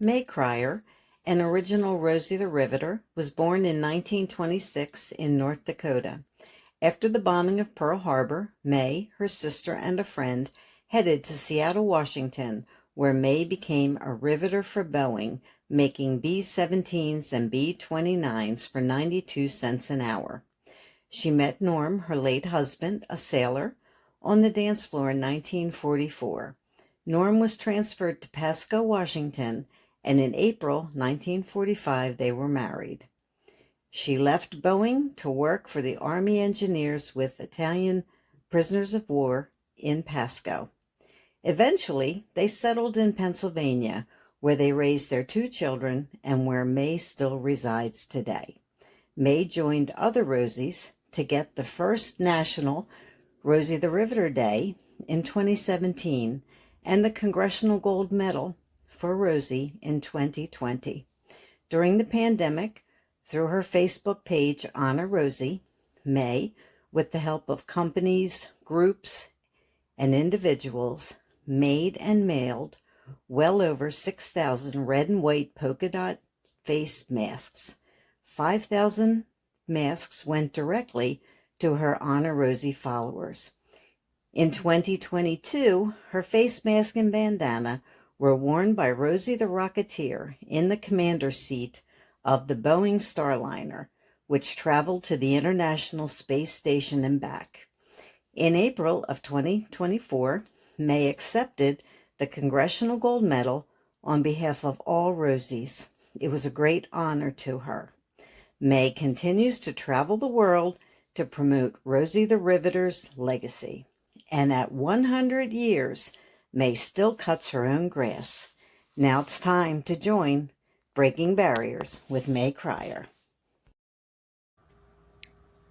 Mae Krier, an original Rosie the Riveter, was born in 1926 in North Dakota. After the bombing of Pearl Harbor, Mae, her sister, and a friend headed to Seattle, Washington, where Mae became a riveter for Boeing, making B-17s and B-29s for 92 cents an hour. She met Norm, her late husband, a sailor, on the dance floor in 1944. Norm was transferred to Pasco, Washington, and in April 1945 they were married. She left Boeing to work for the Army engineers with Italian prisoners of war in Pasco. Eventually, they settled in Pennsylvania, where they raised their 2 children and where Mae still resides today. Mae joined other Rosies to get the first national Rosie the Riveter Day in 2017 and the Congressional Gold Medal for Rosie in 2020. During the pandemic, through her Facebook page, Honor Rosie, Mae, with the help of companies, groups, and individuals, made and mailed well over 6,000 red and white polka dot face masks. 5,000 masks went directly to her Honor Rosie followers. In 2022, her face mask and bandana were worn by Rosie the Rocketeer in the commander's seat of the Boeing Starliner, which traveled to the International Space Station and back. In April of 2024, Mae accepted the Congressional Gold Medal on behalf of all Rosies. It was a great honor to her. Mae continues to travel the world to promote Rosie the Riveter's legacy. And at 100 years, Mae still cuts her own grass. Now it's time to join Breaking Barriers with Mae Krier.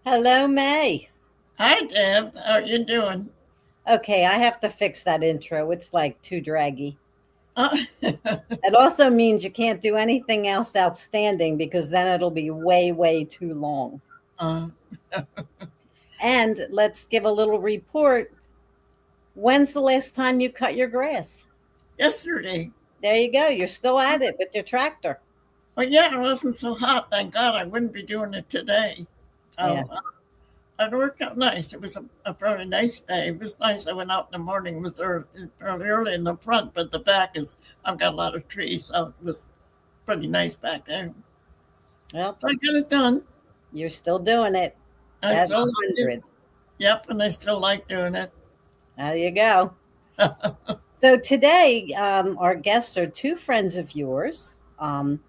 Hello, Mae. Hi, Deb. How are you doing? Okay, I have to fix that intro. It's like too draggy. Uh, It also means you can't do anything else outstanding because then it'll be way, way too long. And let's give a little report. When's the last time you cut your grass? Yesterday. There you go. You're still at it with your tractor. Well, yeah, it wasn't so hot. Thank God I wouldn't be doing it today. Yeah. It worked out nice. It was a very nice day. It was nice. I went out in the morning. It was early in the front, but the back I've got a lot of trees, so it was pretty nice back there. Well, So I got it done. you're still doing it. I That's still 100. Yep, and I still like doing it. There you go. So today, our guests are 2 friends of yours, Dani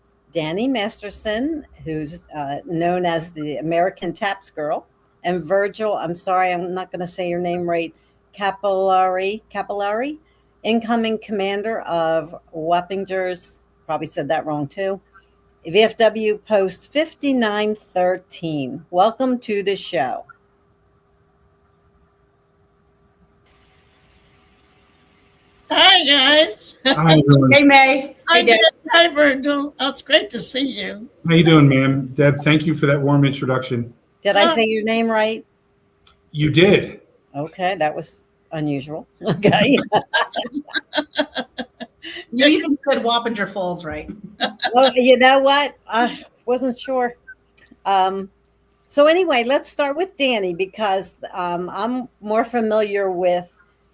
Masterson, who's known as the American Taps Girl, and Virgil, I'm sorry, I'm not going to say your name right, Capollari, incoming commander of Wappingers, probably said that wrong too, VFW Post 5913. Welcome to the show. Hi, guys. How you doing? Hey, Mae. Hi, Hey, Deb. Hi, Virgil. Oh, it's great to see you. How you doing, ma'am? Deb, thank you for that warm introduction. Did I say your name right? You did. Okay, that was unusual. Okay. You even said Wappinger Falls, right? Well, you know what? I wasn't sure. So anyway, let's start with Dani because I'm more familiar with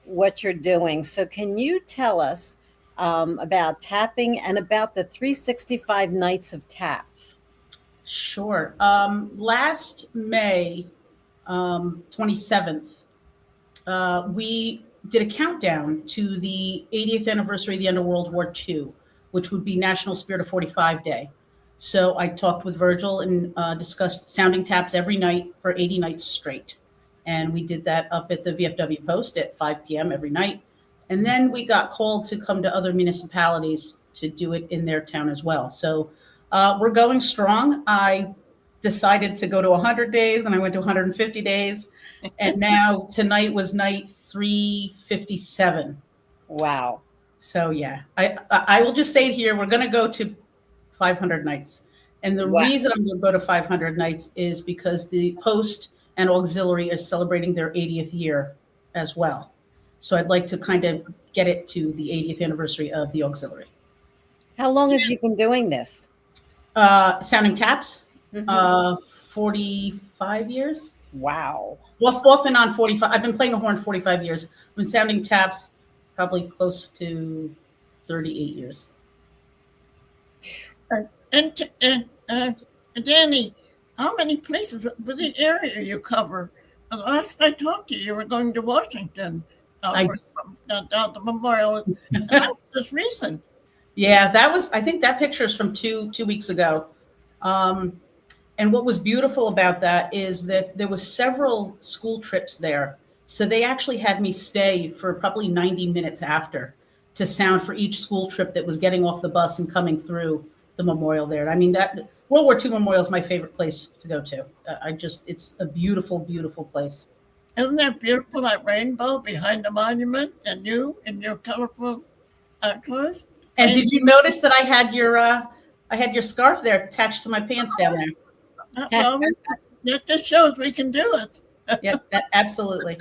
what you're doing. So can you tell us about tapping and about the 365 nights of taps? Sure. Last May 27th, we did a countdown to the 80th anniversary of the end of World War II, which would be National Spirit of 45 Day. So I talked with Virgil and discussed sounding taps every night for 80 nights straight. And we did that up at the VFW Post at 5 p.m. every night. And then we got called to come to other municipalities to do it in their town as well. So we're going strong. I decided to go to 100 days and I went to 150 days. And now tonight was night 357. Wow. So yeah, I will just say it here. We're going to go to 500 nights. And the reason I'm going to go to 500 nights is because the Post and Auxiliary is celebrating their 80th year as well. So I'd like to kind of get it to the 80th anniversary of the Auxiliary. How long have you been doing this? Sounding taps, Mhm. 45 years. Wow. Off and on 45. I've been playing the horn 45 years. I've been sounding taps probably close to 38 years. And Dani, how many places with the area you cover? The last I talked to you, you were going to Washington, I, down the memorial, and that was just recent. yeah, I think that picture is from two weeks ago. And what was beautiful about that is that there was several school trips there. So they actually had me stay for probably 90 minutes after to sound for each school trip that was getting off the bus and coming through the memorial there. I mean, that World War II Memorial is my favorite place to go to. It's a beautiful, beautiful place. Isn't that beautiful, that rainbow behind the monument, and you in your colorful clothes? And did you notice that I had your scarf there attached to my pants down there? Well, that just shows we can do it. Yeah, absolutely.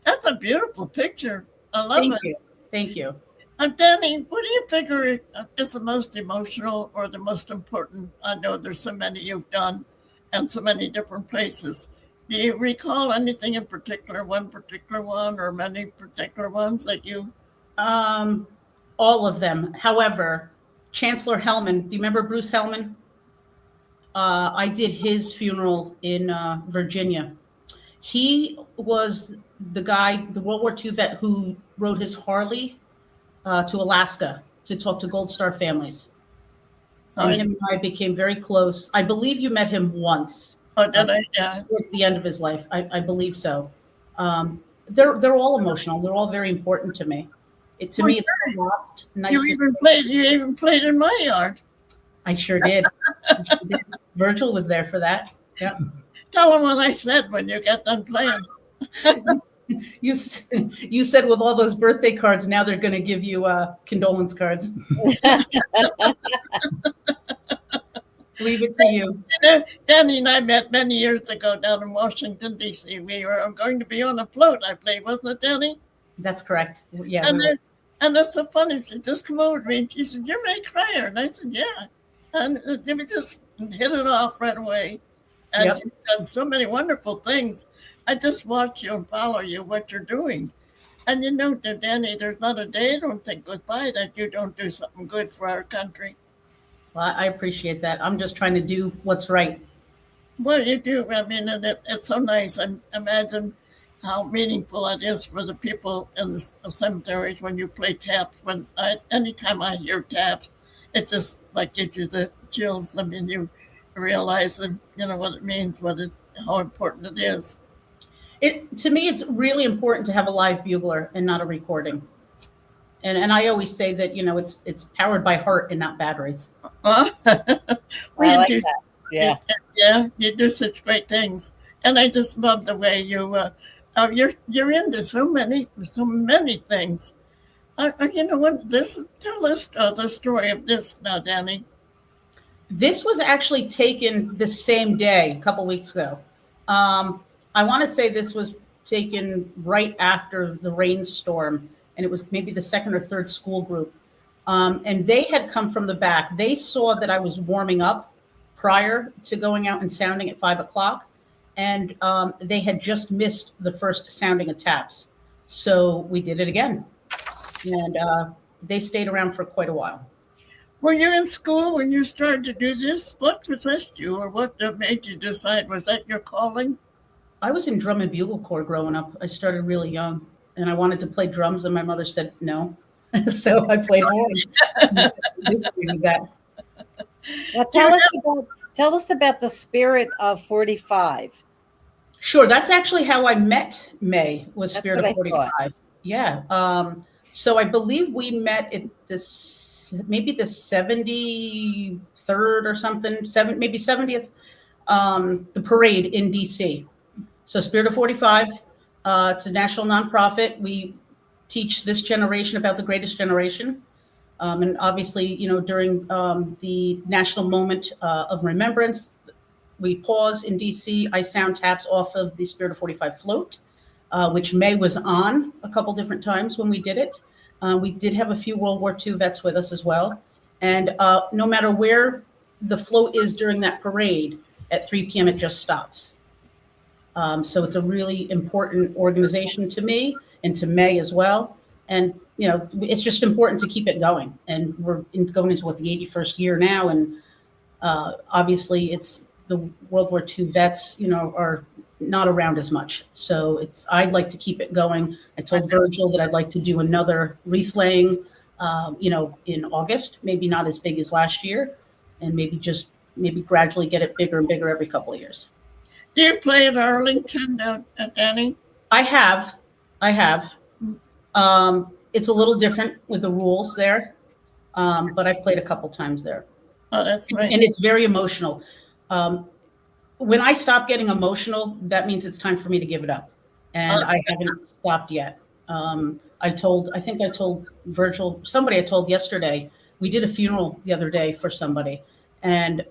That's a beautiful picture. I love it. Thank you. Dani, what do you figure is the most emotional or the most important? I know there's so many you've done and so many different places. Do you recall anything in particular, one particular one or many particular ones that you? All of them. However, Chancellor Hellman, do you remember Bruce Hellman? I did his funeral in Virginia. He was the guy, the World War II vet who rode his Harley to Alaska to talk to Gold Star families. And him and I became very close. I believe you met him once. Oh, did I? Yeah. Towards the end of his life. I believe so. They're all emotional. They're all very important to me. It's the last nice. You even played in my yard. I sure did. Virgil was there for that. Yeah. Tell him what I said when you get done playing. You said with all those birthday cards, now they're going to give you condolence cards. Leave it to you. Dani and I met many years ago down in Washington, D.C. We were going to be on a float, I believe, wasn't it, Dani? That's correct. Yeah. And that's so funny. She just come over to me and she said, "You're Mae Krier." And I said, "Yeah." And we just hit it off right away. And she's done so many wonderful things. I just watch you and follow you, what you're doing. And you know, Dani, there's not a day I don't think goes by that you don't do something good for our country. Well, I appreciate that. I'm just trying to do what's right. Well, you do. I mean, and it's so nice. And imagine how meaningful it is for the people in the cemeteries when you play taps. Anytime I hear taps, it just like gives you the chills. I mean, you realize that, you know, what it means, how important it is. To me, it's really important to have a live bugler and not a recording. And I always say that, you know, it's powered by heart and not batteries. Well, I like that. Yeah. Yeah, you do such great things. And I just love the way you're into so many things. You know what? Tell us the story of this now, Dani. This was actually taken the same day, a couple weeks ago. I want to say this was taken right after the rainstorm, and it was maybe the second or third school group. And they had come from the back. They saw that I was warming up prior to going out and sounding at 5:00. And they had just missed the first sounding of taps. So we did it again. And they stayed around for quite a while. Were you in school when you started to do this? What possessed you, or what made you decide? Was that your calling? I was in drum and bugle corps growing up. I started really young, and I wanted to play drums, and my mother said no. So I played horn. Well, tell us about the spirit of 45. Sure, that's actually how I met Mae, was Spirit of 45. Yeah. So I believe we met at maybe the 73rd or something, maybe 70th, the parade in DC. So Spirit of 45, it's a national nonprofit. We teach this generation about the greatest generation. And obviously, you know, during the national moment of remembrance, we pause in DC. I sound taps off of the Spirit of 45 float, which Mae was on a couple different times when we did it. We did have a few World War II vets with us as well. And no matter where the float is during that parade, at 3 p.m. it just stops. So it's a really important organization to me and to Mae as well. And, it's just important to keep it going. And we're going into the 81st year now. And obviously it's the World War II vets, are not around as much. So I'd like to keep it going. I told Virgil that I'd like to do another wreath laying, in August, maybe not as big as last year, and maybe gradually get it bigger and bigger every couple of years. Do you play at Arlington, Dani? I have. It's a little different with the rules there, but I've played a couple times there. Oh, that's right. And it's very emotional. When I stop getting emotional, that means it's time for me to give it up. And I haven't stopped yet. I think I told Virgil, somebody I told yesterday, we did a funeral the other day for somebody. And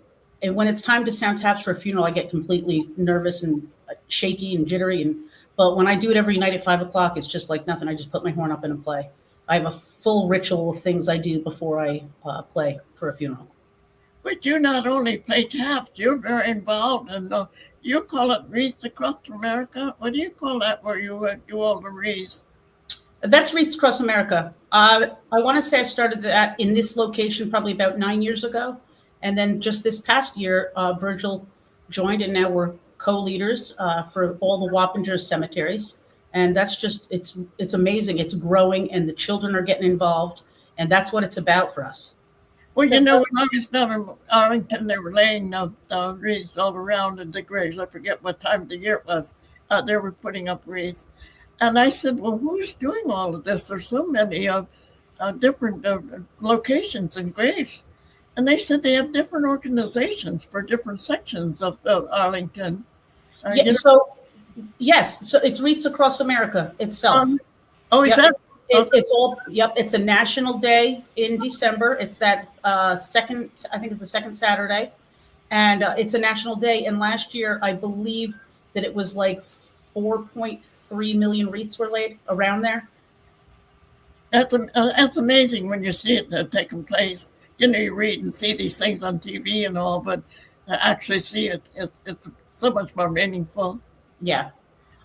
when it's time to sound taps for a funeral, I get completely nervous and shaky and jittery. But when I do it every night at 5 o'clock, it's just like nothing. I just put my horn up and play. I have a full ritual of things I do before I play for a funeral. But you not only play taps, you're very involved in you call it Wreaths Across America. What do you call that where you do all the wreaths? That's Wreaths Across America. I want to say I started that in this location probably about 9 years ago. And then just this past year, Virgil joined, and now we're co-leaders for all the Wappingers cemeteries. And that's it's amazing. It's growing, and the children are getting involved. And that's what it's about for us. Well, when I was down in Arlington, they were laying the wreaths all around in the graves. I forget what time of the year it was. They were putting up wreaths. And I said, well, who's doing all of this? There's so many different locations and graves. And they said they have different organizations for different sections of Arlington. Yes. So it's Wreaths Across America itself. Is that? It's all, it's a national day in December. It's that second, I think it's the second Saturday. And it's a national day. And last year, I believe that it was like 4.3 million wreaths were laid around there. That's amazing when you see it taking place. You read and see these things on TV and all, but to actually see it, it's so much more meaningful. Yeah.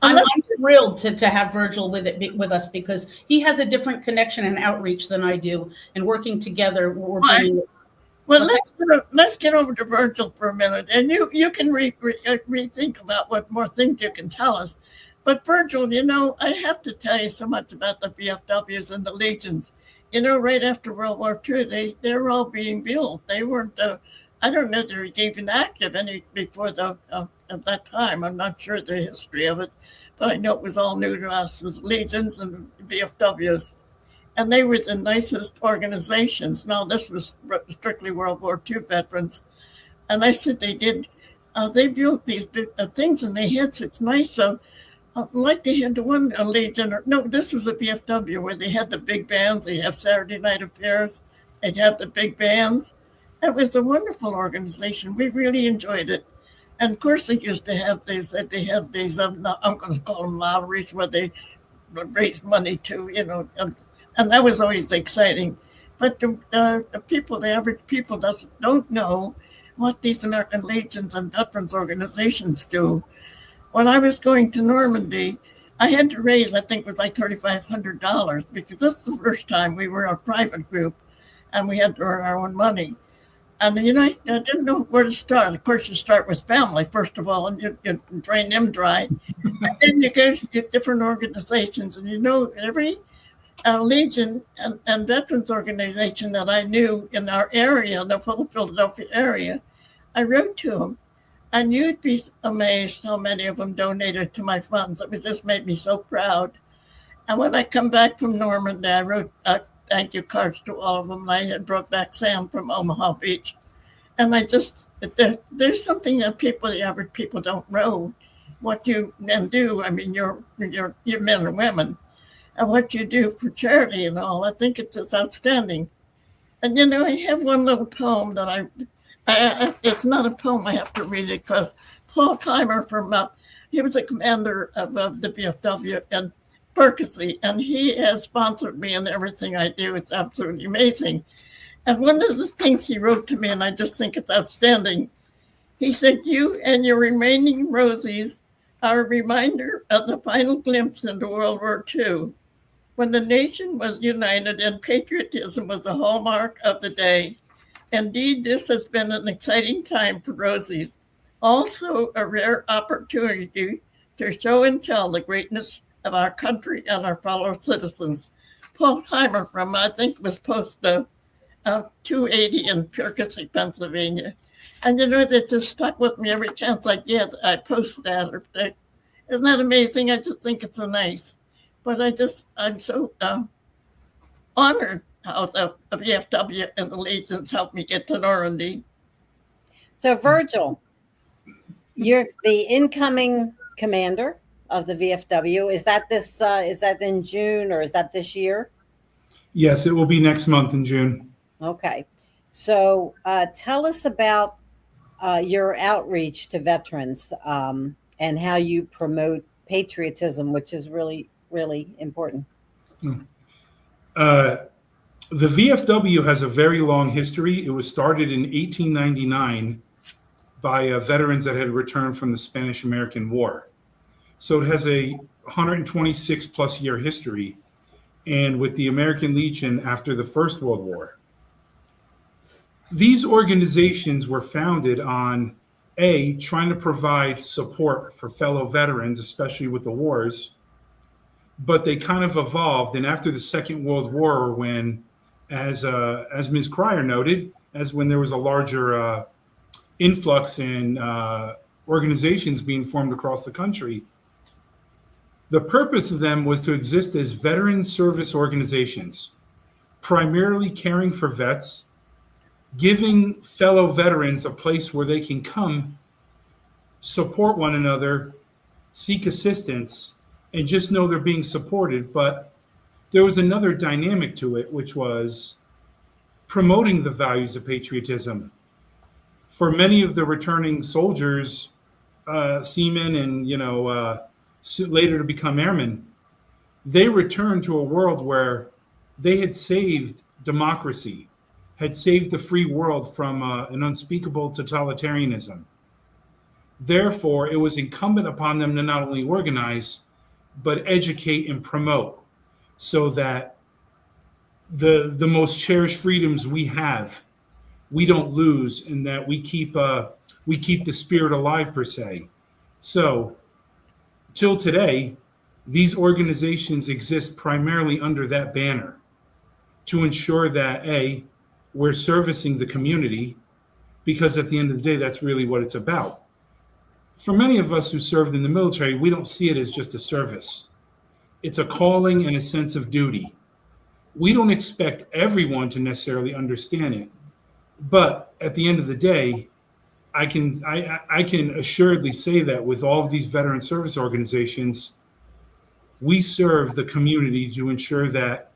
I'm thrilled to have Virgil with us because he has a different connection and outreach than I do. And working together, we're bringing it. Well, let's get over to Virgil for a minute, and you can rethink about what more things you can tell us. But Virgil, I have to tell you so much about the VFWs and the Legions. Right after World War II, they were all being built. They weren't. I don't know they were even active any before at that time. I'm not sure the history of it, but I know it was all new to us. It was Legions and VFWs. And they were the nicest organizations. Now, this was strictly World War II veterans. And I said they built these big things, and they had such nice, like they had the one Legion, this was a VFW where they had the big bands. They have Saturday night affairs. They'd have the big bands. It was a wonderful organization. We really enjoyed it. And of course, they used to have these, I'm going to call them lotteries, where they raise money to, and that was always exciting. But the average people don't know what these American Legions and veterans organizations do. When I was going to Normandy, I had to raise, I think it was like $3,500, because this is the first time we were a private group and we had to earn our own money. And, I didn't know where to start. Of course, you start with family, first of all, and you drain them dry. And then you go to different organizations, and every Legion and veterans organization that I knew in our area, the Philadelphia area, I wrote to them. And you'd be amazed how many of them donated to my funds. It just made me so proud. And when I come back from Normandy, I wrote thank you cards to all of them. I had brought back Sam from Omaha Beach. And there's something that the average people don't know, what you men do. I mean, you're men and women, and what you do for charity and all. I think it's just outstanding. And, I have one little poem that it's not a poem, I have to read it, because Paul Keimer he was a commander of the VFW in Berkeley, and he has sponsored me in everything I do. It's absolutely amazing. And one of the things he wrote to me, and I just think it's outstanding, he said, "You and your remaining Rosies are a reminder of the final glimpse into World War II, when the nation was united and patriotism was the hallmark of the day. Indeed, this has been an exciting time for Rosies, also a rare opportunity to show and tell the greatness of our country and our fellow citizens." Paul Heimer from, I think it was Post 280 in Percy, Pennsylvania. And that just stuck with me every chance I get. I post that. Isn't that amazing? I just think it's so nice. But I'm so honored how the VFW and the Legions helped me get to Normandy. So, Virgil, you're the incoming commander of the VFW. Is that is that in June, or is that this year? Yes, it will be next month in June. Okay. So tell us about your outreach to veterans and how you promote patriotism, which is really, really important. The VFW has a very long history. It was started in 1899 by veterans that had returned from the Spanish-American War. So it has a 126 plus year history, and with the American Legion after the First World War. These organizations were founded on trying to provide support for fellow veterans, especially with the wars, but they kind of evolved. And after the Second World War, when, as Ms. Krier noted, as when there was a larger influx in organizations being formed across the country, the purpose of them was to exist as veteran service organizations, primarily caring for vets, giving fellow veterans a place where they can come, support one another, seek assistance, and just know they're being supported. But there was another dynamic to it, which was promoting the values of patriotism. For many of the returning soldiers, seamen, and later to become airmen, they returned to a world where they had saved democracy, had saved the free world from an unspeakable totalitarianism. Therefore, it was incumbent upon them to not only organize, but educate and promote, so that the most cherished freedoms we have, we don't lose, and that we keep the spirit alive, per se. So, till today, these organizations exist primarily under that banner to ensure that we're servicing the community, because at the end of the day, that's really what it's about. For many of us who served in the military, we don't see it as just a service. It's a calling and a sense of duty. We don't expect everyone to necessarily understand it, but at the end of the day, I can assuredly say that with all of these veteran service organizations, we serve the community to ensure that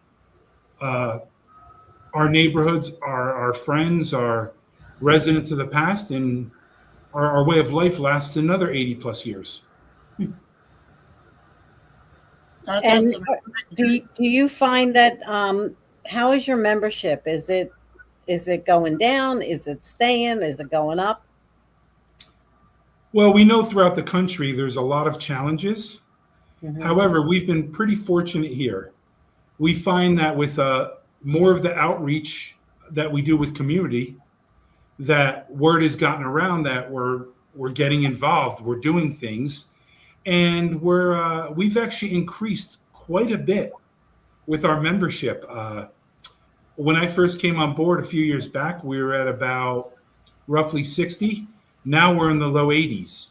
our neighborhoods, our friends, our residents of the past, and our way of life lasts another 80 plus years. And do you find that how is your membership? Is it going down? Is it staying? Is it going up? Well, we know throughout the country there's a lot of challenges. Mm-hmm. However, we've been pretty fortunate here. We find that with more of the outreach that we do with community, that word has gotten around that we're getting involved, we're doing things, and we've actually increased quite a bit with our membership. When I first came on board a few years back, we were at about roughly 60. Now we're in the low 80s.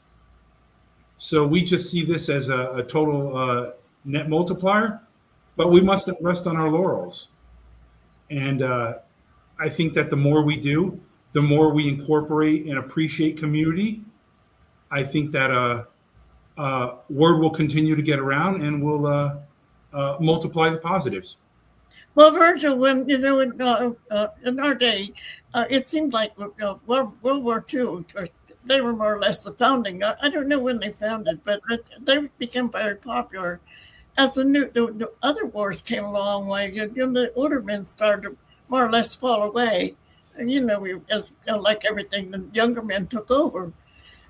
So we just see this as a total net multiplier, but we mustn't rest on our laurels. And I think that the more we do, the more we incorporate and appreciate community, I think that word will continue to get around, and will multiply the positives. Well, Virgil, when in our day, it seemed like World War II, they were more or less the founding. I don't know when they founded, but they became very popular. As the other wars came along, like the older men started to more or less fall away. And, like everything, the younger men took over.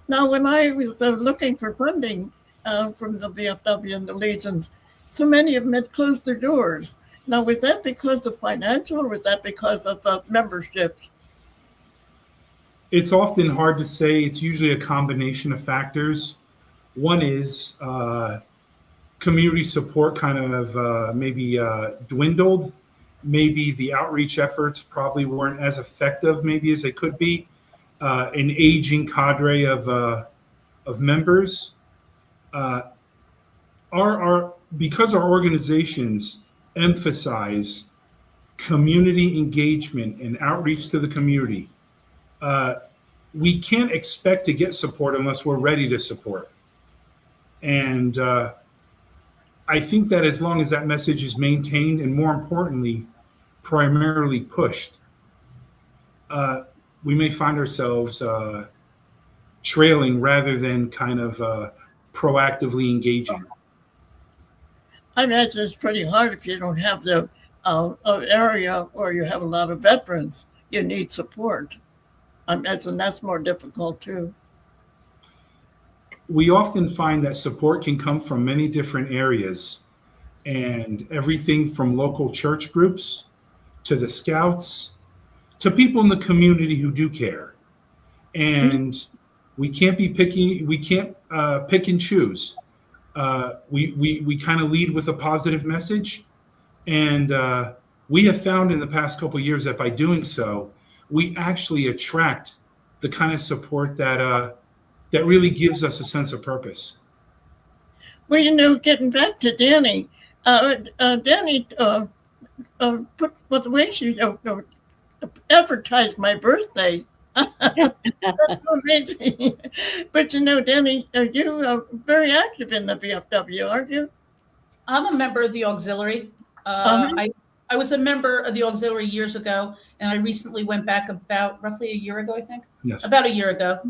Now, when I was looking for funding from the VFW and the Legions, so many of them had closed their doors. Now, was that because of financial, or was that because of membership? It's often hard to say. It's usually a combination of factors. One is community support kind of maybe dwindled. Maybe the outreach efforts probably weren't as effective maybe as they could be. An aging cadre of members. Because our organizations emphasize community engagement and outreach to the community, we can't expect to get support unless we're ready to support. And I think that as long as that message is maintained and, more importantly, primarily pushed, we may find ourselves trailing rather than kind of proactively engaging. I imagine it's pretty hard if you don't have the area where you have a lot of veterans. You need support. I imagine that's more difficult too. We often find that support can come from many different areas, and everything from local church groups to the Scouts to people in the community who do care. And we can't be picky. We can't pick and choose. We kind of lead with a positive message, and we have found in the past couple of years that by doing so, we actually attract the kind of support that really gives us a sense of purpose. Well, getting back to Dani, Dani put the way she advertised my birthday. That's amazing. But Dani, you're very active in the VFW, aren't you? I'm a member of the auxiliary. I was a member of the auxiliary years ago, and I recently went back about roughly a year ago, I think. Yes. About a year ago.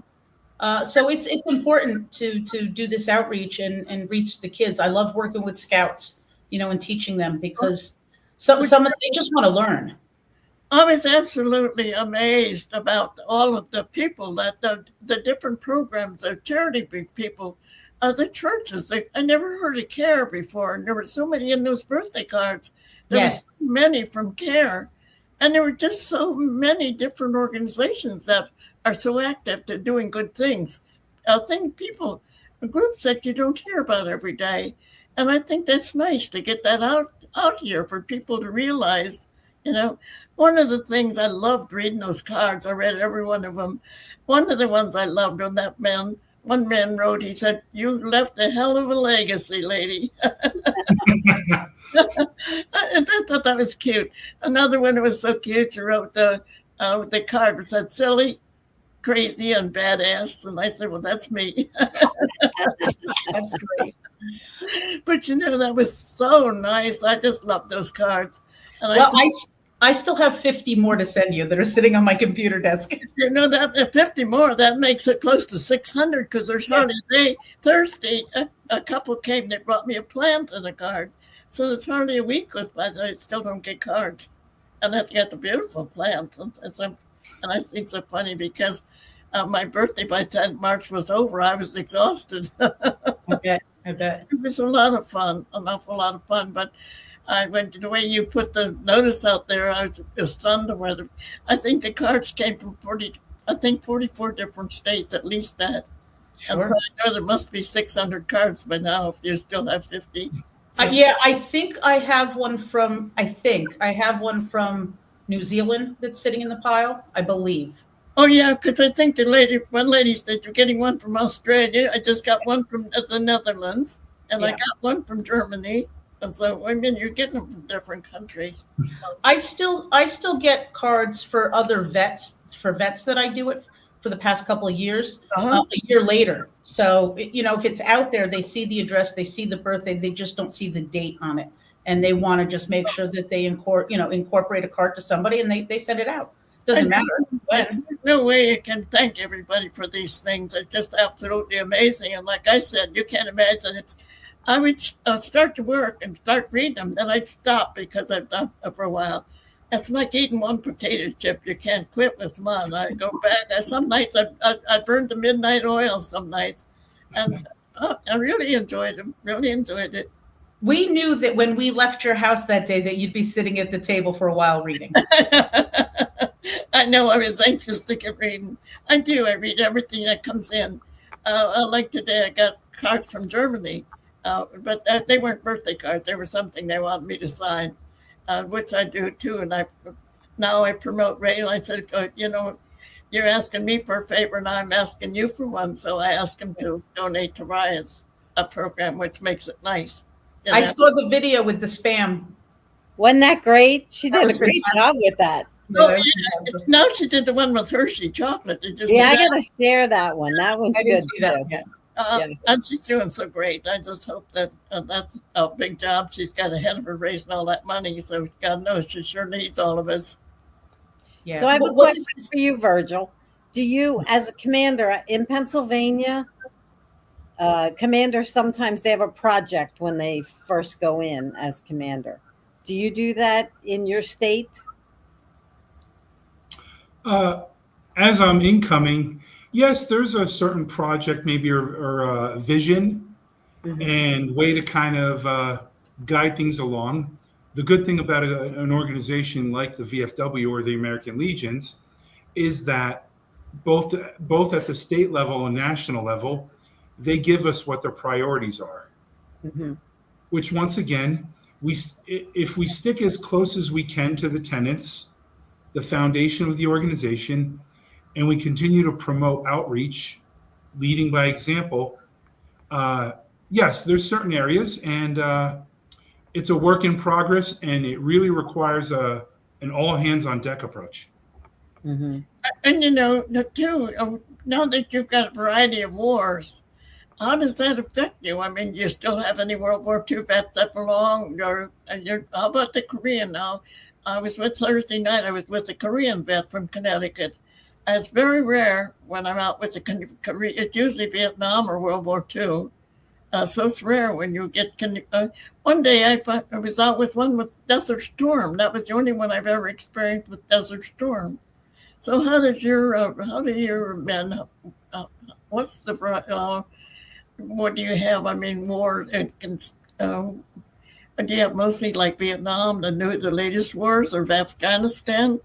So it's important to do this outreach and reach the kids. I love working with Scouts, and teaching them, because some of they just want to learn. I was absolutely amazed about all of the people that the different programs, the charity people, the churches. I never heard of CARE before, and there were so many in those birthday cards. There were so many from CARE, and there were just so many different organizations that are so active to doing good things. Groups that you don't hear about every day, and I think that's nice to get that out here for people to realize. One of the things I loved reading those cards, I read every one of them. One of the ones I loved on one man wrote, he said, "You left a hell of a legacy, lady." And I thought that was cute. Another one that was so cute, she wrote the card that said, "Silly, crazy, and badass." And I said, "Well, that's me." That's great. But that was so nice. I just love those cards. And I still have 50 more to send you that are sitting on my computer desk. That 50 more, that makes it close to 600, because there's hardly a day. Thursday, a couple came, they brought me a plant and a card. So it's hardly a week goes by that I still don't get cards. And I get the beautiful plant. And I think so funny, because my birthday, by the time March was over, I was exhausted. I bet. It was a lot of fun, an awful lot of fun. But the way you put the notice out there, I was stunned. I think the cards came from 44 different states, at least that. Sure. And so I know there must be 600 cards by now if you still have 50. So. I think I have one from New Zealand that's sitting in the pile, I believe. Oh, yeah, because I think one lady said you're getting one from Australia. I just got one from the Netherlands, and I got one from Germany. And so, you're getting them from different countries. I still get cards for other vets that I do it for the past couple of years, a year later. So, if it's out there, they see the address, they see the birthday, they just don't see the date on it. And they want to just make sure that they incorporate a card to somebody, and they send it out. Doesn't matter when. There's no way you can thank everybody for these things. It's just absolutely amazing. And like I said, you can't imagine I would start to work and start reading them. Then I'd stop because I've done it for a while. It's like eating one potato chip. You can't quit with one. I go back. Some nights I burned the midnight oil some nights. And I really enjoyed it. Really enjoyed it. We knew that when we left your house that day that you'd be sitting at the table for a while reading. I know. I was anxious to get reading. I do. I read everything that comes in. Like today, I got cards from Germany, but they weren't birthday cards. They were something they wanted me to sign, which I do too. And now I promote radio. I said, you're asking me for a favor, and I'm asking you for one. So I asked him to donate to Raya's program, which makes it nice. I saw the video with the spam. Wasn't that great? She That did was a great fantastic. job with that. Oh, yeah. Now she did the one with Hershey chocolate. Did you see Yeah, I that? gotta share that one. That one's I didn't good see that too. yet. Yeah. And she's doing so great. I just hope that that's a big job she's got ahead of her raising all that money. So God knows she sure needs all of us. Yeah. So I have a What question for you, Virgil. Do you, as a commander in Pennsylvania, commanders sometimes they have a project when they first go in as commander. Do you do that in your state? As I'm incoming, yes, there's a certain project maybe or vision and way to kind of guide things along. The good thing about an organization like the VFW or the American Legions is that both at the state level and national level, they give us what their priorities are. Which once again, if we stick as close as we can to the tenets, the foundation of the organization, and we continue to promote outreach, leading by example, yes, there's certain areas, and it's a work in progress, and it really requires an all hands on deck approach. And too, now that you've got a variety of wars, how does that affect you? I mean, do you still have any World War II vets that belong? How about the Korean now? I was with Thursday night. I was with a Korean vet from Connecticut. And it's very rare when I'm out with a Korean. It's usually Vietnam or World War II. So it's rare when you get. One day I was out with one with Desert Storm. That was the only one I've ever experienced with Desert Storm. So how do your men? What's the what do you have? I mean, war. Do you have mostly like Vietnam, the latest wars, or Afghanistan?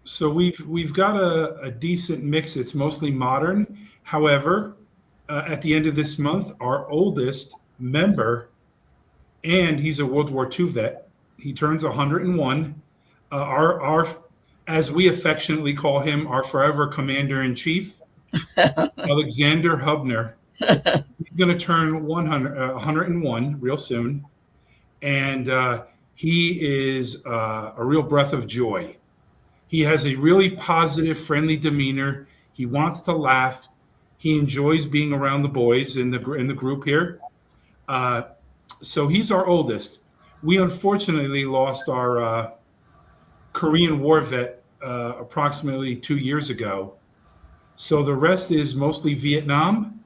So we've got a decent mix. It's mostly modern. However, at the end of this month, our oldest member, and he's a World War II vet. He turns 101. Our as we affectionately call him, our forever commander-in-chief, Alexander Hubner. He's going to turn 101 real soon. And he is a real breath of joy. He has a really positive, friendly demeanor. He wants to laugh. He enjoys being around the boys in the group here. So he's our oldest. We unfortunately lost our Korean War vet approximately 2 years ago. So the rest is mostly Vietnam,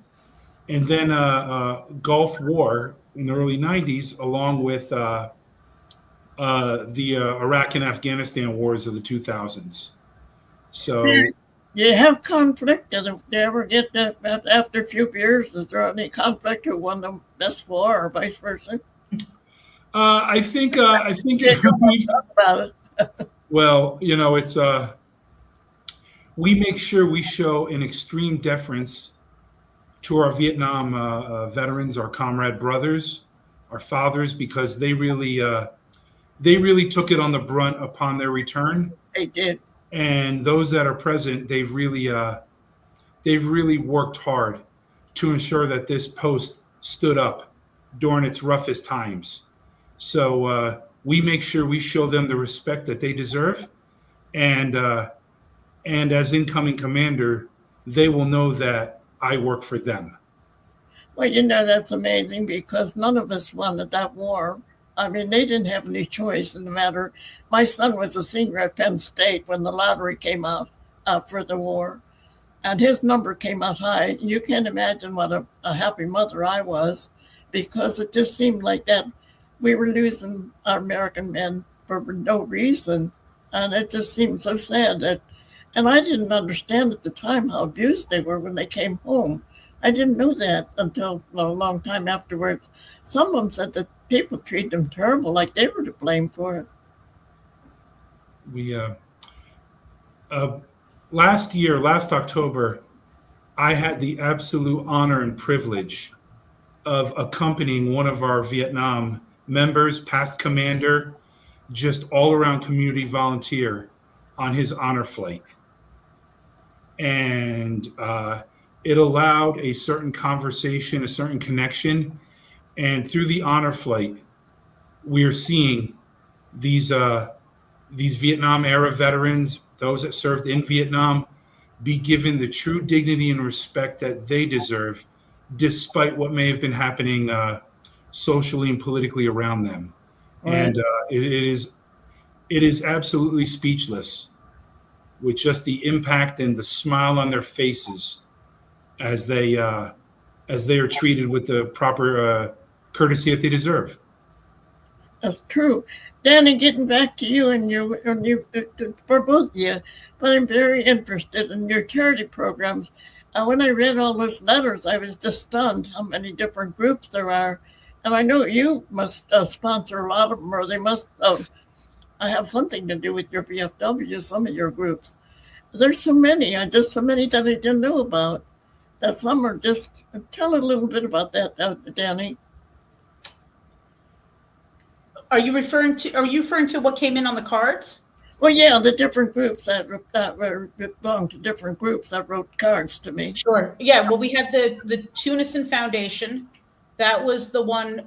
and then Gulf War in the early 90s, along with the Iraq and Afghanistan wars of the 2000s. So you have conflict. Does it ever get that after a few years? Is there any conflict who won the best war, or vice versa? I think Talk about it. well, it's we make sure we show an extreme deference to our Vietnam veterans, our comrade brothers, our fathers, because they really took it on the brunt upon their return. They did. And those that are present, they've really worked hard to ensure that this post stood up during its roughest times. So we make sure we show them the respect that they deserve, and as incoming commander, they will know that I work for them. Well, that's amazing, because none of us won at that war. I mean, they didn't have any choice in the matter. My son was a senior at Penn State when the lottery came out for the war, and his number came out high. You can't imagine what a happy mother I was, because it just seemed like that we were losing our American men for no reason. And it just seemed so sad and I didn't understand at the time how abused they were when they came home. I didn't know that until a long time afterwards. Some of them said that people treated them terrible, like they were to blame for it. We last October, I had the absolute honor and privilege of accompanying one of our Vietnam members, past commander, just all around community volunteer on his honor flight. And it allowed a certain conversation, a certain connection. And through the honor flight, we are seeing these Vietnam era veterans, those that served in Vietnam, be given the true dignity and respect that they deserve, despite what may have been happening socially and politically around them. Right. And it is absolutely speechless with just the impact and the smile on their faces as they are treated with the proper courtesy that they deserve. That's true. Dani, getting back to you and you for both of you, but I'm very interested in your charity programs. When I read all those letters, I was just stunned how many different groups there are. And I know you must sponsor a lot of them, or they must have something to do with your VFW, some of your groups. There's so many that I didn't know about. That some are just, tell a little bit about that, Dani. Are you referring to what came in on the cards? Well, yeah, the different groups that belong to different groups that wrote cards to me. Sure. Yeah. Well, we had the Tunison Foundation. That was the one,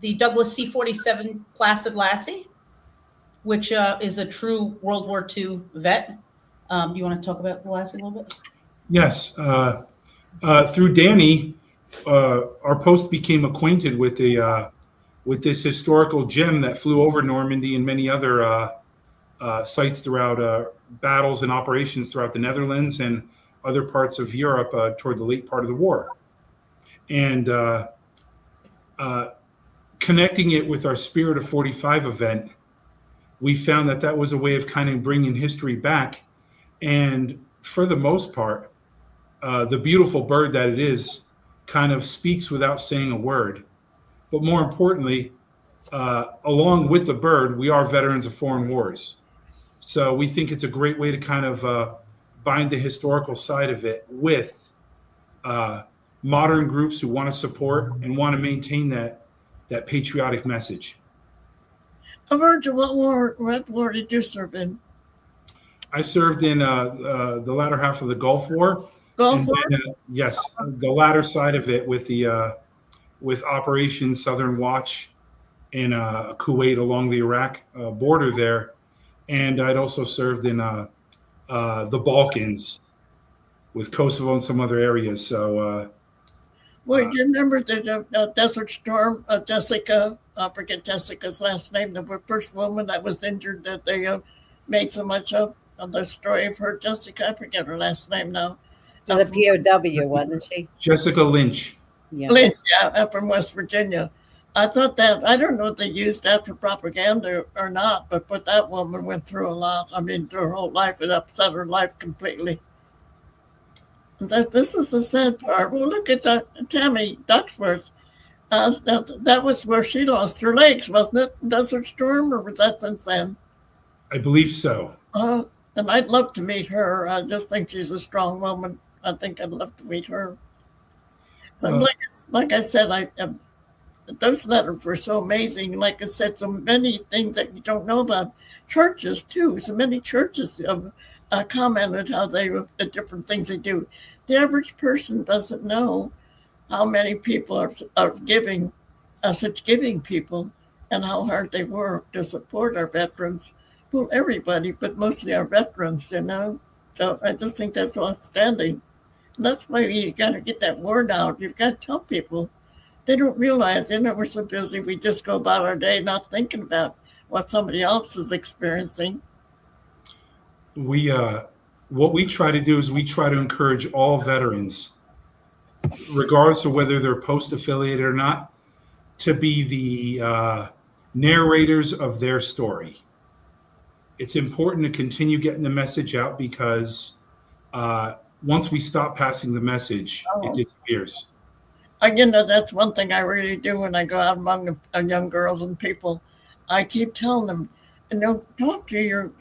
the Douglas C-47 Placid Lassie, which is a true World War II vet. You want to talk about the Lassie a little bit? Yes. Through Dani, our post became acquainted with this historical gem that flew over Normandy and many other sites throughout battles and operations throughout the Netherlands and other parts of Europe toward the late part of the war. And connecting it with our Spirit of 45 event, we found that was a way of kind of bringing history back. And for the most part, the beautiful bird that it is kind of speaks without saying a word. But more importantly, along with the bird, we are veterans of foreign wars. So we think it's a great way to kind of bind the historical side of it with modern groups who want to support and want to maintain that patriotic message. Virgil, what war did you serve in? I served in the latter half of the Gulf War. Gulf War? Yes, the latter side of it with Operation Southern Watch in Kuwait along the Iraq border there. And I'd also served in the Balkans with Kosovo and some other areas. So, well, do you remember the Desert Storm, Jessica? I forget Jessica's last name. The first woman that was injured that they made so much of the story of her. Jessica, I forget her last name now. The POW, wasn't she? Jessica Lynch. Yeah. Lynch, yeah, from West Virginia. I thought that, I don't know if they used that for propaganda or not, but that woman went through a lot. I mean, through her whole life, it upset her life completely. This is the sad part. Well, look at that, Tammy Duckworth. That was where she lost her legs, wasn't it? Desert Storm, or was that since then? I believe so. And I'd love to meet her. I just think she's a strong woman. I think I'd love to meet her. So like I said, those letters were so amazing. Like I said, so many things that you don't know about. Churches, too. So many churches have commented how the different things they do. The average person doesn't know how many people are giving, such giving people, and how hard they work to support our veterans. Well, everybody, but mostly our veterans, you know. So I just think that's outstanding. And that's why you got to get that word out. You've got to tell people. They don't realize, we're so busy, we just go about our day not thinking about what somebody else is experiencing. What we try to do is we try to encourage all veterans, regardless of whether they're post-affiliated or not, to be narrators of their story. It's important to continue getting the message out because once we stop passing the message, it disappears. That's one thing I really do when I go out among the young girls and people. I keep telling them, talk to your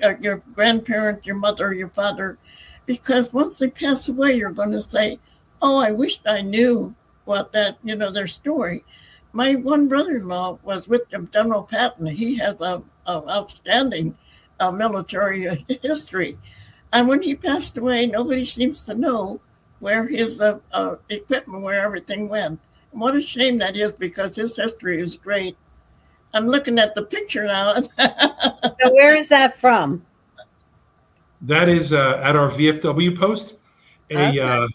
grandparents, your mother, your father, because once they pass away, you're going to say, "Oh, I wished I knew what their story." My one brother-in-law was with General Patton. He has a outstanding military history, and when he passed away, nobody seems to know where his equipment, where everything went. And what a shame that is, because his history is great. I'm looking at the picture now. So where is that from? That is at our VFW post. Okay.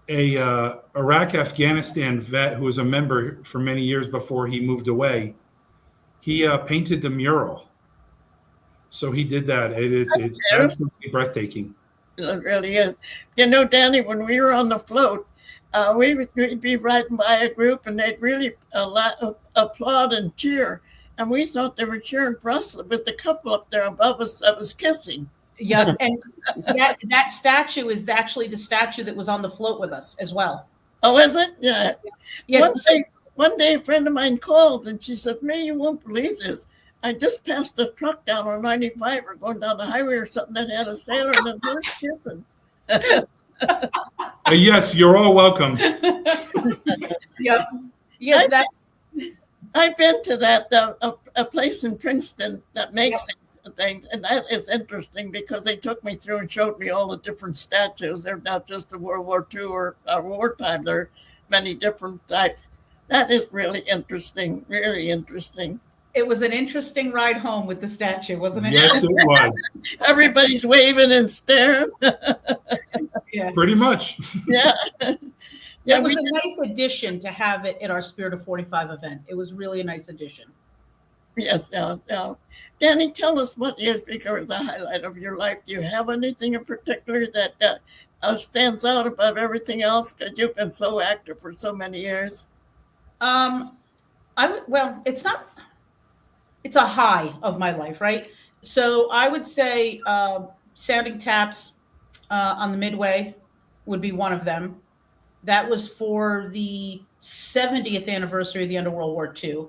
A Iraq Afghanistan vet who was a member for many years before he moved away. He painted the mural. So he did that. It's absolutely breathtaking. It really is. Dani, when we were on the float, we'd be riding by a group and they'd really applaud and cheer. And we thought they were cheering for us with the couple up there above us that was kissing. Yeah, and that statue is actually the statue that was on the float with us as well. Oh, is it? Yeah. Yeah. One day a friend of mine called and she said, "May, you won't believe this. I just passed a truck down on 95 or going down the highway or something that had a sailor and a horse kissing." Yes, you're all welcome. Yep. Yeah, I've been to that a place in Princeton that makes things, and that is interesting because they took me through and showed me all the different statues. They're not just the World War II or wartime. There are many different types. That is really interesting. Really interesting. It was an interesting ride home with the statue, wasn't it? Yes, it was. Everybody's waving and staring. Yeah. Pretty much. Yeah. It was a nice addition to have it at our Spirit of 45 event. It was really a nice addition. Yes. Dani, tell us what you think is the highlight of your life. Do you have anything in particular that stands out above everything else? Because you've been so active for so many years. It's a high of my life, right? So I would say sounding taps on the Midway would be one of them. That was for the 70th anniversary of the end of World War II,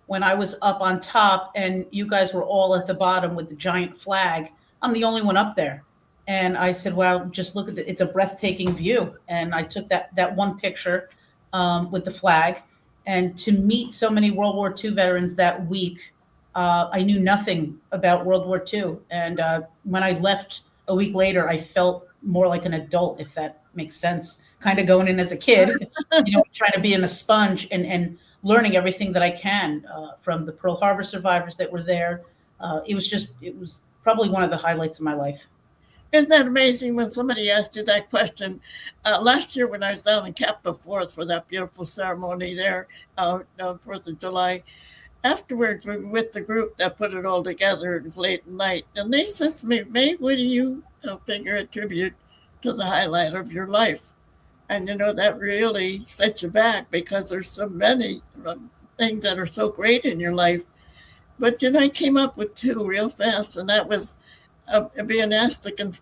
when I was up on top and you guys were all at the bottom with the giant flag. I'm the only one up there. And I said, "Wow, just look at it. It's a breathtaking view." And I took that one picture with the flag. And to meet so many World War II veterans that week, I knew nothing about World War II. And when I left a week later, I felt more like an adult, if that makes sense. Kind of going in as a kid, trying to be in a sponge and learning everything that I can from the Pearl Harbor survivors that were there. It was probably one of the highlights of my life. Isn't that amazing when somebody asked you that question? Last year when I was down in Capitol Forest for that beautiful ceremony there, 4th of July, afterwards we were with the group that put it all together. It was late at night. And they said to me, "Mae, what do you figure a tribute to the highlight of your life?" And, that really sets you back because there's so many things that are so great in your life. But, I came up with two real fast, and that was being asked to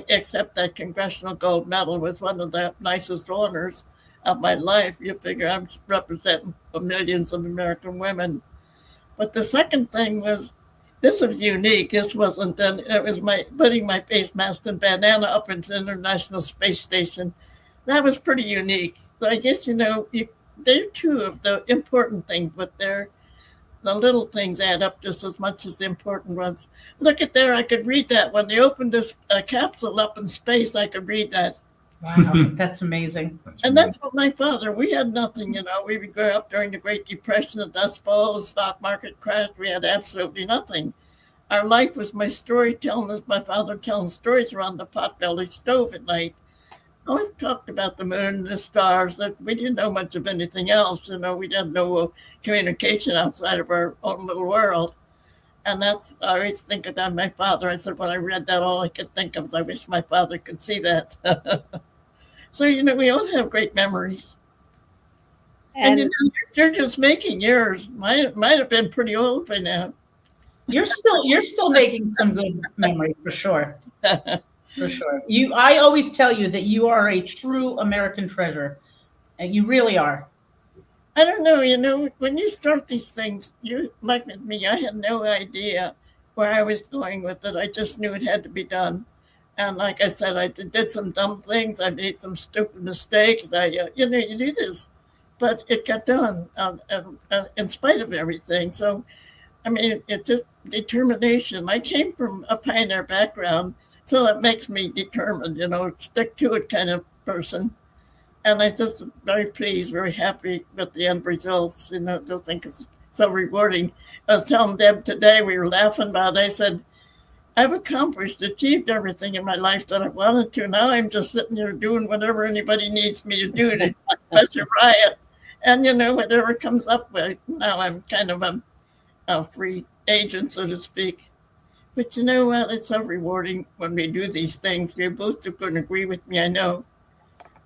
accept that Congressional Gold Medal was one of the nicest honors of my life. You figure I'm representing millions of American women. But the second thing was, this was unique. This wasn't then. It was putting my face mask and bandana up into the International Space Station. That was pretty unique. So I guess, they're two of the important things, but the little things add up just as much as the important ones. Look at there. I could read that. When they opened this capsule up in space, I could read that. Wow, that's amazing. And that's what my father, we had nothing, we would grow up during the Great Depression, the Dust Bowl, the stock market crash. We had absolutely nothing. Our life was my storytelling, as my father telling stories around the potbelly stove at night. Always talked about the moon and the stars, that we didn't know much of anything else. We didn't know communication outside of our own little world. And that's, I always think about my father. I said, when I read that, all I could think of was, I wish my father could see that. So, we all have great memories. And you know, you're just making yours. Might have been pretty old by now. You're still making some good memories for sure. For sure. I always tell you that you are a true American treasure. And you really are. I don't know, you know, when you start these things, you like with me, I had no idea where I was going with it. I just knew it had to be done. And like I said, I did some dumb things. I made some stupid mistakes. You know, you do this, but it got done in spite of everything. So, I mean, it's just determination. I came from a pioneer background, so that makes me determined, you know, stick to it kind of person. And I just very pleased, very happy with the end results. You know, just think it's so rewarding. I was telling Deb today, we were laughing about it. I said, I've achieved everything in my life that I wanted to. Now I'm just sitting here doing whatever anybody needs me to do to touch a riot. And, you know, whatever comes up with, now I'm kind of a free agent, so to speak. But you know what? It's so rewarding when we do these things. You both are going to agree with me, I know.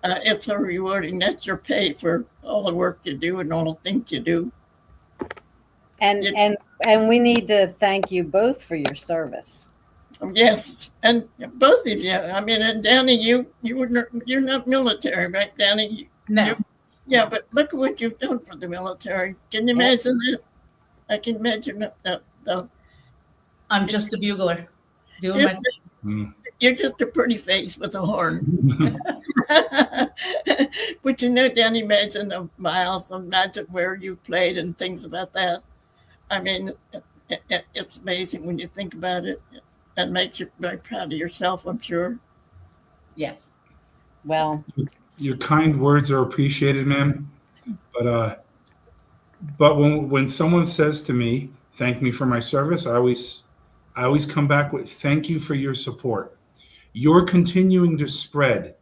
It's so rewarding. That's your pay for all the work you do and all the things you do. And we need to thank you both for your service. Yes, and both of you. I mean, and Dani, you're not military, right, Dani? No. Yeah, but look at what you've done for the military. Can you imagine that? I can imagine that. I'm just a bugler doing my thing. You're just a pretty face with a horn. But you know, Dani, imagine the miles, imagine where you played and things about that. I mean, it's amazing when you think about it. That makes you very proud of yourself, I'm sure. Yes. Well, your kind words are appreciated, ma'am. But when someone says to me, "Thank me for my service," I always come back with, "Thank you for your support. You're continuing to spread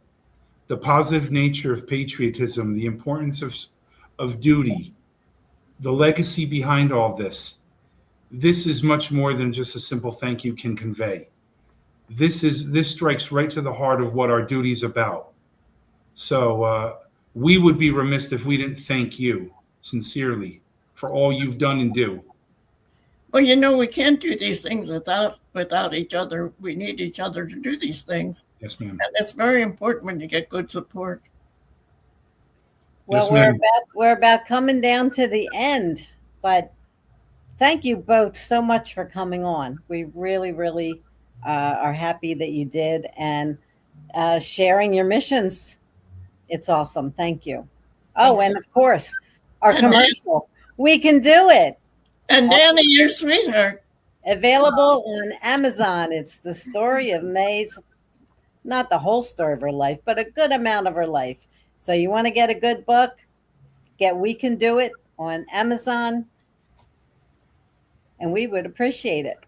the positive nature of patriotism, the importance of duty, the legacy behind all this. This is much more than just a simple thank you can convey. This strikes right to the heart of what our duty is about. So we would be remiss if we didn't thank you sincerely for all you've done and do." Well, you know, we can't do these things without each other. We need each other to do these things. Yes, ma'am. And it's very important when you get good support. well, Yes, we're about coming down to the end, but thank you both so much for coming on. We really, really are happy that you did and sharing your missions. It's awesome. Thank you. Oh, and of course, our commercial. We can do it. And Dani, your sweetheart. Available on Amazon. It's the story of Mae's, not the whole story of her life, but a good amount of her life. So you want to get a good book, get We Can Do It on Amazon, and we would appreciate it.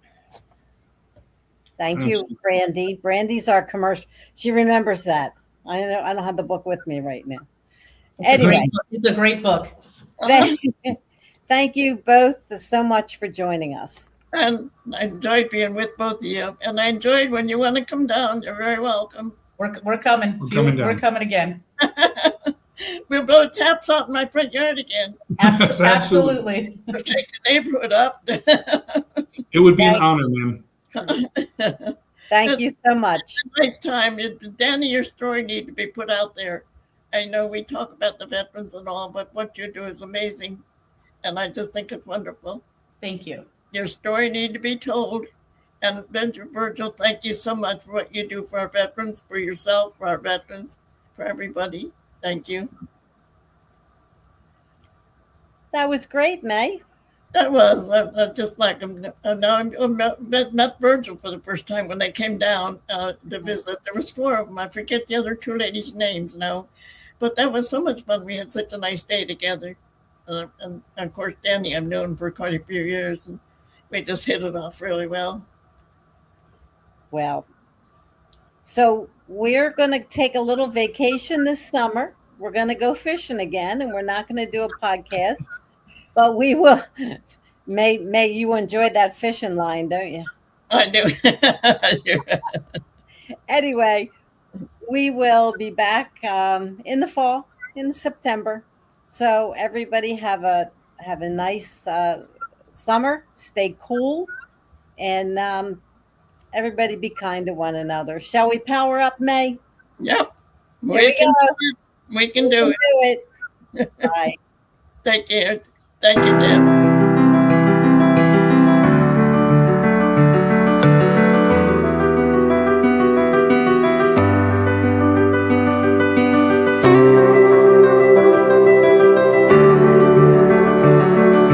Thank you, Brandy. Brandy's our commercial. She remembers that. I don't have the book with me right now. Anyway, It's a great book. Thank you both so much for joining us. And I enjoyed being with both of you. And I enjoyed when you want to come down. You're very welcome. We're coming. We're coming again. We'll blow taps out in my front yard again. Absolutely. We'll shake the neighborhood up. It would be an honor, ma'am. Thank you so much. It's a nice time. Dani, your story needs to be put out there. I know we talk about the veterans and all, but what you do is amazing. And I just think it's wonderful. Thank you. Your story needs to be told. And Virgil, thank you so much for what you do for our veterans, for yourself, for our veterans, for everybody. Thank you. That was great, Mae. That was. I just like him. Now I met Virgil for the first time when they came down to visit. There was 4 of them. I forget the other 2 ladies' names now. But that was so much fun. We had such a nice day together. And of course, Dani, I've known for quite a few years. And we just hit it off really well. Well, so we're going to take a little vacation this summer. We're going to go fishing again, and we're not going to do a podcast. But we will. May you enjoyed that fishing line, don't you? I do. Anyway, we will be back in the fall, in September. So everybody have a nice summer. Stay cool, and everybody be kind to one another. Shall we power up, May? Yep. Here we can go. do it. We can do it. Do it. Bye. Take care. Thank you, Deb.